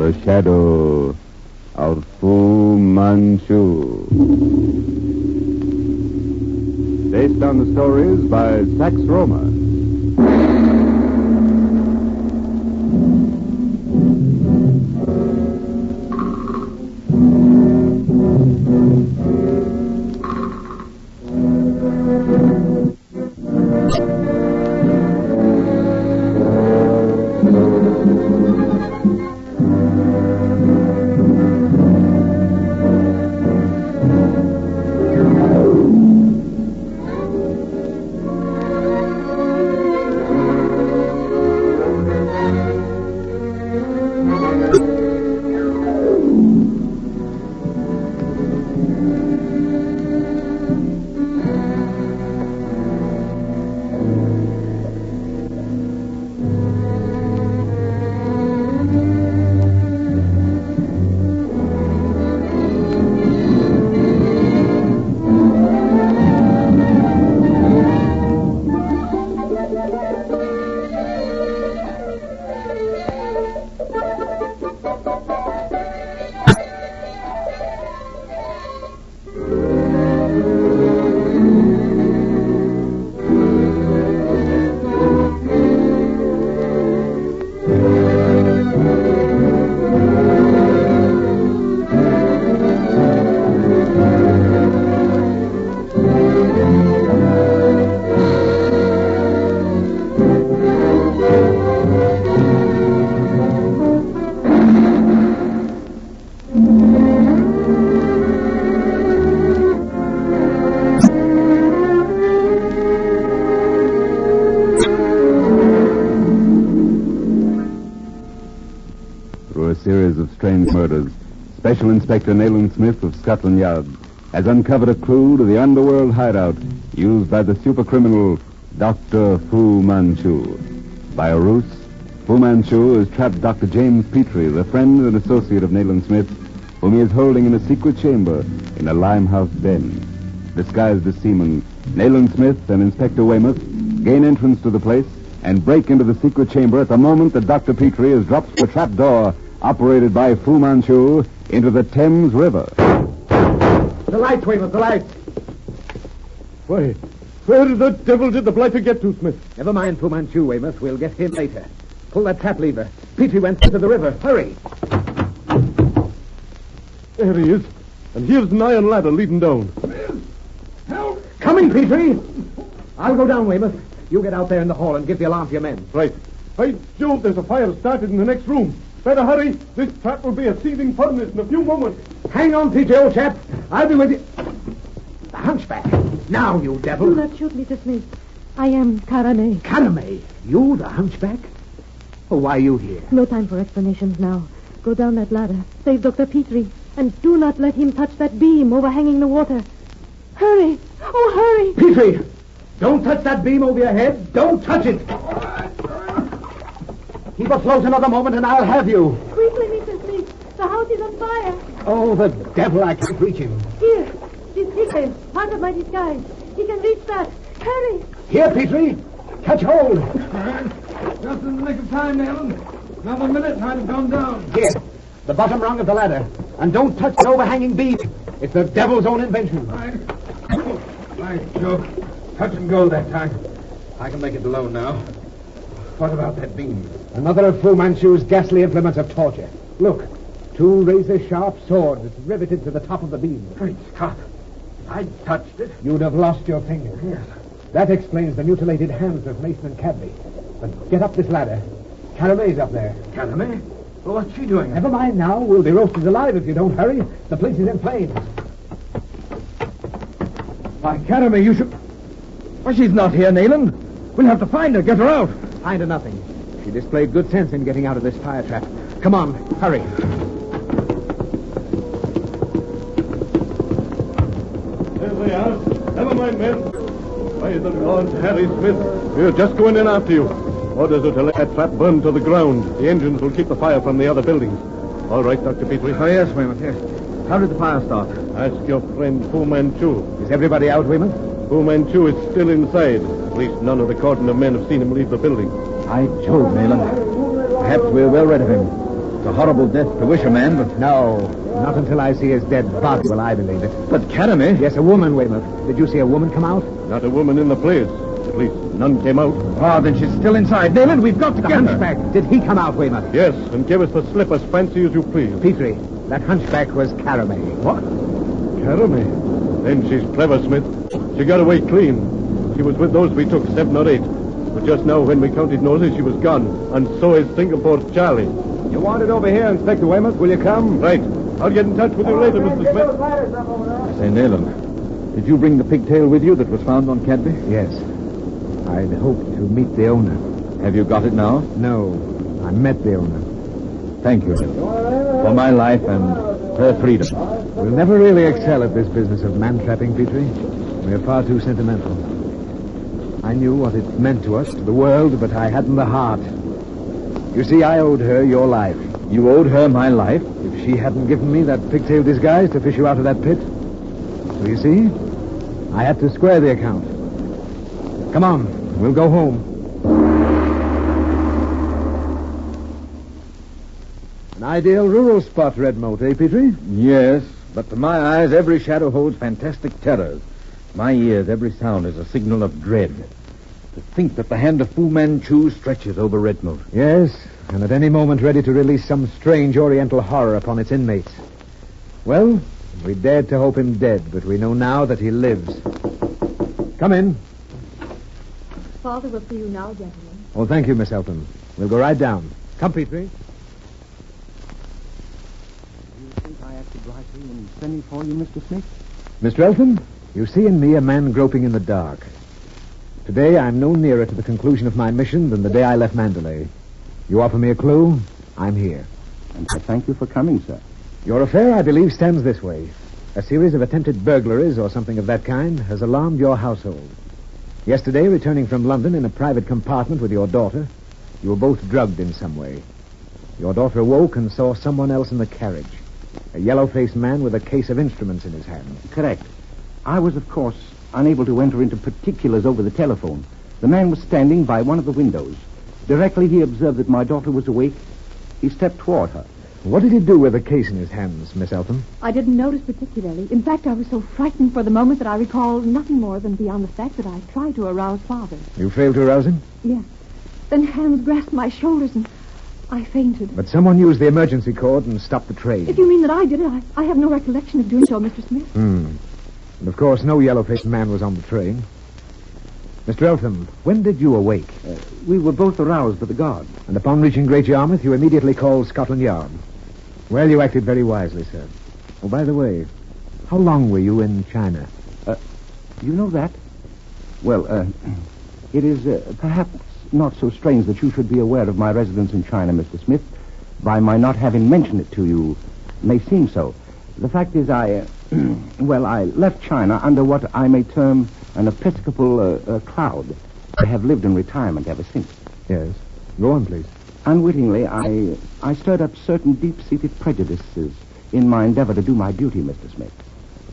The Shadow of Fu Manchu. Based on the stories by Sax Rohmer. Series of strange murders, Special Inspector Nayland Smith of Scotland Yard has uncovered a clue to the underworld hideout used by the supercriminal Dr. Fu Manchu. By a ruse, Fu Manchu has trapped Dr. James Petrie, the friend and associate of Nayland Smith, whom he is holding in a secret chamber in a Limehouse den. Disguised as seamen, Nayland Smith and Inspector Weymouth gain entrance to the place and break into the secret chamber at the moment that Dr. Petrie has dropped the trap door operated by Fu Manchu into the Thames River. The lights, Weymouth, the lights. Where the devil did the blighter get to, Smith? Never mind Fu Manchu, Weymouth. We'll get him later. Pull that trap lever. Petrie went into the river. Hurry. There he is. And here's an iron ladder leading down. Help! Coming, Petrie. I'll go down, Weymouth. You get out there in the hall and give the alarm to your men. Right. By Jove, there's a fire started in the next room. Better hurry. This trap will be a seething furnace in a few moments. Hang on, Petrie, old chap. I'll be with you. The hunchback. Now, you devil. Do not shoot, Mr. Smith. I am Karame. Karame? You, the hunchback? Oh, why are you here? No time for explanations now. Go down that ladder. Save Dr. Petrie. And do not let him touch that beam overhanging the water. Hurry. Oh, hurry. Petrie, don't touch that beam over your head. Don't touch it. Keep afloat another moment and I'll have you. Quickly, Mr. Smith. The house is on fire. Oh, the devil, I can't reach him. Here. This pigtail. Part of my disguise. He can reach that. Hurry. Here, Petrie. Catch hold. Just in the nick of time, Nayland. Another minute and I'd have gone down. Here. The bottom rung of the ladder. And don't touch the overhanging beam. It's the devil's own invention. By Jove. Touch and go that time. I can make it alone now. What about that beam? Another of Fu Manchu's ghastly implements of torture. Look, two razor-sharp swords riveted to the top of the beam. Great Scott. I touched it. You'd have lost your finger. Yes. That explains the mutilated hands of Mason and Cadby. But get up this ladder. Carame's up there. Carame? Well, what's she doing? Never mind now. We'll be roasted alive if you don't hurry. The place is in flames. By Carame, you should... Well, she's not here, Nayland. We'll have to find her. Get her out. Find her nothing. She displayed good sense in getting out of this fire trap. Come on, hurry. There they are. Never mind, men. By the Lord Harry Smith, we're just going in after you. Orders are to let that trap burn to the ground. The engines will keep the fire from the other buildings. All right, Dr. Petrie. Oh, yes, Weymouth, yes. How did the fire start? Ask your friend Fu Manchu. Is everybody out, Weymouth? Fu Manchu is still inside. At least none of the cordon of men have seen him leave the building. By Jove, Nayland. Perhaps we're well rid of him. It's a horrible death to wish a man, but... No, not until I see his dead body will I believe it. But Caramie... Yes, a woman, Weymouth. Did you see a woman come out? Not a woman in the place. At least none came out. Oh, then she's still inside. Nayland, we've got to The get her. hunchback. Did he come out, Weymouth? Yes, and give us the slip as fancy as you please. Petrie, that hunchback was Caramie. What? Caramie? Then she's clever, Smith. She got away clean. She was with those we took, 7 or 8. But just now, when we counted noses, she was gone. And so is Singapore Charlie. You want it over here, Inspector Weymouth? Will you come? Right. I'll get in touch with you later, Mr. Smith. I say, Nayland, did you bring the pigtail with you that was found on Cadby? Yes. I'd hoped to meet the owner. Have you got it now? No, I met the owner. Thank you, for my life and her freedom. We'll never really excel at this business of man-trapping, Petrie. We're far too sentimental. I knew what it meant to us, to the world, but I hadn't the heart. You see, I owed her your life. You owed her my life? If she hadn't given me that pigtail disguise to fish you out of that pit. So you see, I had to square the account. Come on, we'll go home. An ideal rural spot, Red Moat, eh, Petrie? Yes, but to my eyes, every shadow holds fantastic terrors. My ears, every sound is a signal of dread. To think that the hand of Fu Manchu stretches over Redmoat. Yes, and at any moment ready to release some strange oriental horror upon its inmates. Well, we dared to hope him dead, but we know now that he lives. Come in. Father will see you now, gentlemen. Oh, thank you, Miss Elton. We'll go right down. Come, Petrie. You think I acted rightly in sending for you, Mr. Smith? Mr. Elton, you see in me a man groping in the dark. Today, I'm no nearer to the conclusion of my mission than the day I left Mandalay. You offer me a clue, I'm here. And I thank you for coming, sir. Your affair, I believe, stands this way. A series of attempted burglaries or something of that kind has alarmed your household. Yesterday, returning from London in a private compartment with your daughter, you were both drugged in some way. Your daughter awoke and saw someone else in the carriage. A yellow-faced man with a case of instruments in his hand. Correct. I was, of course, unable to enter into particulars over the telephone. The man was standing by one of the windows. Directly he observed that my daughter was awake, he stepped toward her. What did he do with the case in his hands, Miss Elton? I didn't notice particularly. In fact, I was so frightened for the moment that I recall nothing more than beyond the fact that I tried to arouse Father. You failed to arouse him? Yes. Then hands grasped my shoulders and I fainted. But someone used the emergency cord and stopped the train. If you mean that I did it, I have no recollection of doing so, Mr. Smith. And of course, no yellow-faced man was on the train. Mr. Eltham, when did you awake? We were both aroused by the guard. And upon reaching Great Yarmouth, you immediately called Scotland Yard. Well, you acted very wisely, sir. Oh, by the way, how long were you in China? You know that? Well, it is perhaps not so strange that you should be aware of my residence in China, Mr. Smith. By my not having mentioned it to you, may seem so. The fact is, I left China under what I may term an episcopal cloud. I have lived in retirement ever since. Yes. Go on, please. Unwittingly, I stirred up certain deep-seated prejudices in my endeavor to do my duty, Mr. Smith.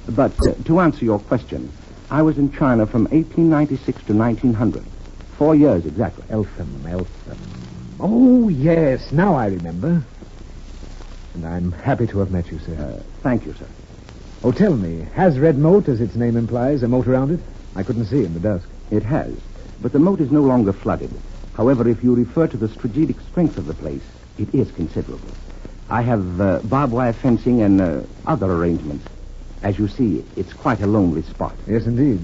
But to answer your question, I was in China from 1896 to 1900. 4 years exactly. Eltham. Oh, yes. Now I remember. And I'm happy to have met you, sir. Thank you, sir. Oh, tell me, has Red Moat, as its name implies, a moat around it? I couldn't see in the dusk. It has, but the moat is no longer flooded. However, if you refer to the strategic strength of the place, it is considerable. I have barbed wire fencing and other arrangements. As you see, it's quite a lonely spot. Yes, indeed.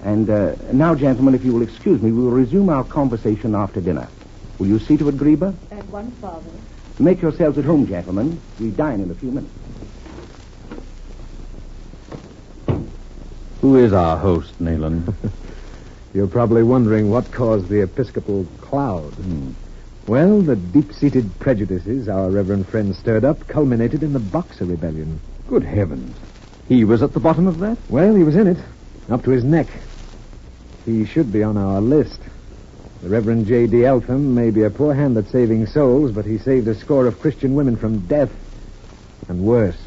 And now, gentlemen, if you will excuse me, we will resume our conversation after dinner. Will you see to it, Greba? At once, Father. Make yourselves at home, gentlemen. We dine in a few minutes. Who is our host, Nayland? You're probably wondering what caused the episcopal cloud. Well, the deep-seated prejudices our reverend friend stirred up culminated in the Boxer Rebellion. Good heavens. He was at the bottom of that? Well, he was in it, up to his neck. He should be on our list. The Reverend J.D. Eltham may be a poor hand at saving souls, but he saved a score of Christian women from death. And worse.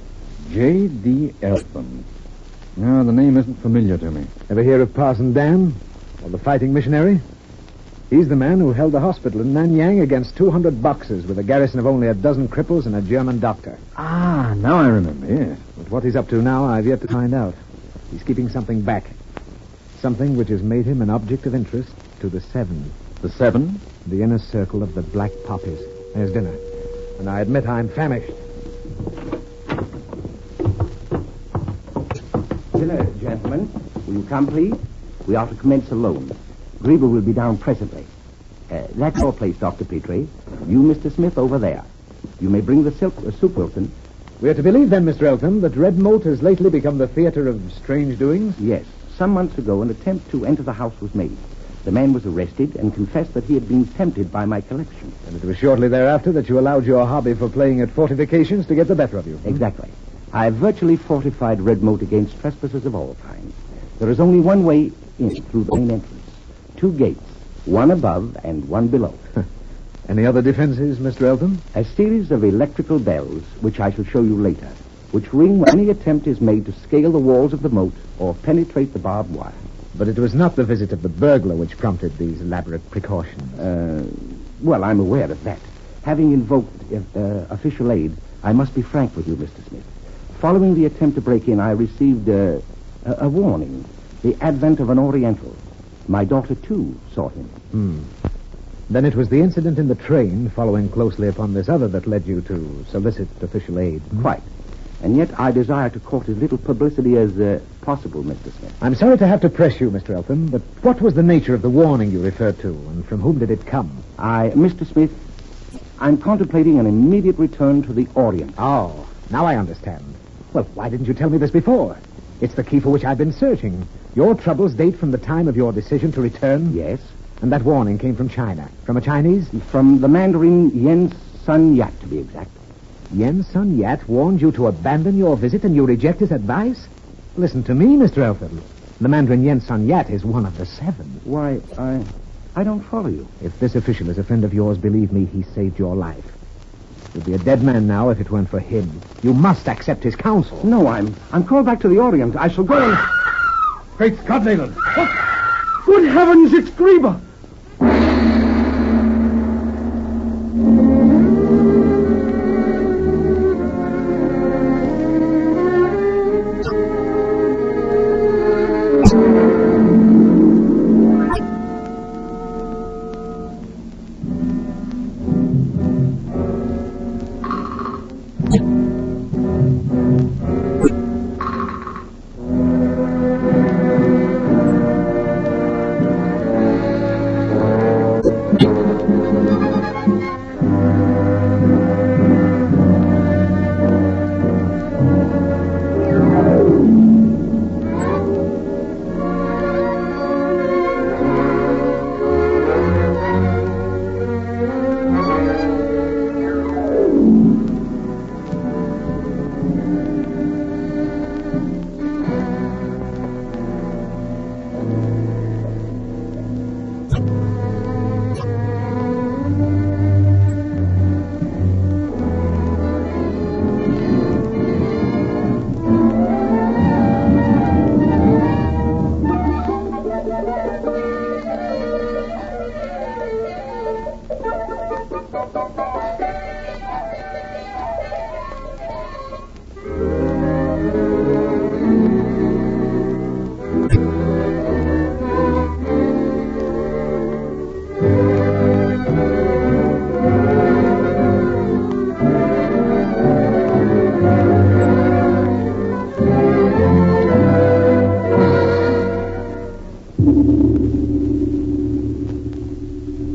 J.D. Eltham. No, the name isn't familiar to me. Ever hear of Parson Dan? Or the fighting missionary? He's the man who held the hospital in Nanyang against 200 boxers with a garrison of only a dozen cripples and a German doctor. Ah, now I remember, yes. But what he's up to now, I've yet to find out. He's keeping something back. Something which has made him an object of interest to the Seven. The Seven? The inner circle of the Black Poppies. There's dinner. And I admit I'm famished. Dinner, gentlemen. Will you come, please? We are to commence alone. Grieber will be down presently. That's your place, Dr. Petrie. You, Mr. Smith, over there. You may bring the soup, Wilson. We are to believe, then, Mr. Eltham, that Red Moat has lately become the theater of strange doings? Yes. Some months ago, an attempt to enter the house was made. The man was arrested and confessed that he had been tempted by my collection. And it was shortly thereafter that you allowed your hobby for playing at fortifications to get the better of you. Exactly. I have virtually fortified Red Moat against trespassers of all kinds. There is only one way in through the main entrance. 2 gates, one above and one below. Any other defenses, Mr. Eltham? A series of electrical bells, which I shall show you later, which ring when any attempt is made to scale the walls of the moat or penetrate the barbed wire. But it was not the visit of the burglar which prompted these elaborate precautions. Well, I'm aware of that. Having invoked official aid, I must be frank with you, Mr. Smith. Following the attempt to break in, I received a warning. The advent of an Oriental. My daughter, too, saw him. Then it was the incident in the train, following closely upon this other, that led you to solicit official aid. Quite. And yet I desire to court as little publicity as possible, Mr. Smith. I'm sorry to have to press you, Mr. Eltham, but what was the nature of the warning you referred to, and from whom did it come? Mr. Smith, I'm contemplating an immediate return to the Orient. Oh, now I understand. Well, why didn't you tell me this before? It's the key for which I've been searching. Your troubles date from the time of your decision to return? Yes. And that warning came from China. From a Chinese? From the Mandarin Yen Sun Yat, to be exact. Yen Sun Yat warned you to abandon your visit and you reject his advice? Listen to me, Mr. Eltham. The Mandarin Yen Sun Yat is one of the 7. Why, I don't follow you. If this official is a friend of yours, believe me, he saved your life. You'd be a dead man now if it weren't for him. You must accept his counsel. No, I'm called back to the Orient. I shall go and... Great Scott, Nayland. Good heavens, it's Grieber!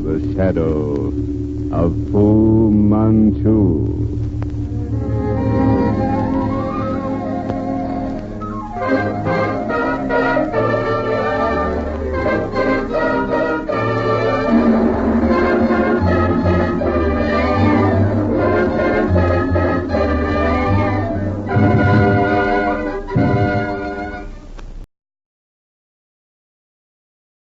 The shadow of Fu Manchu.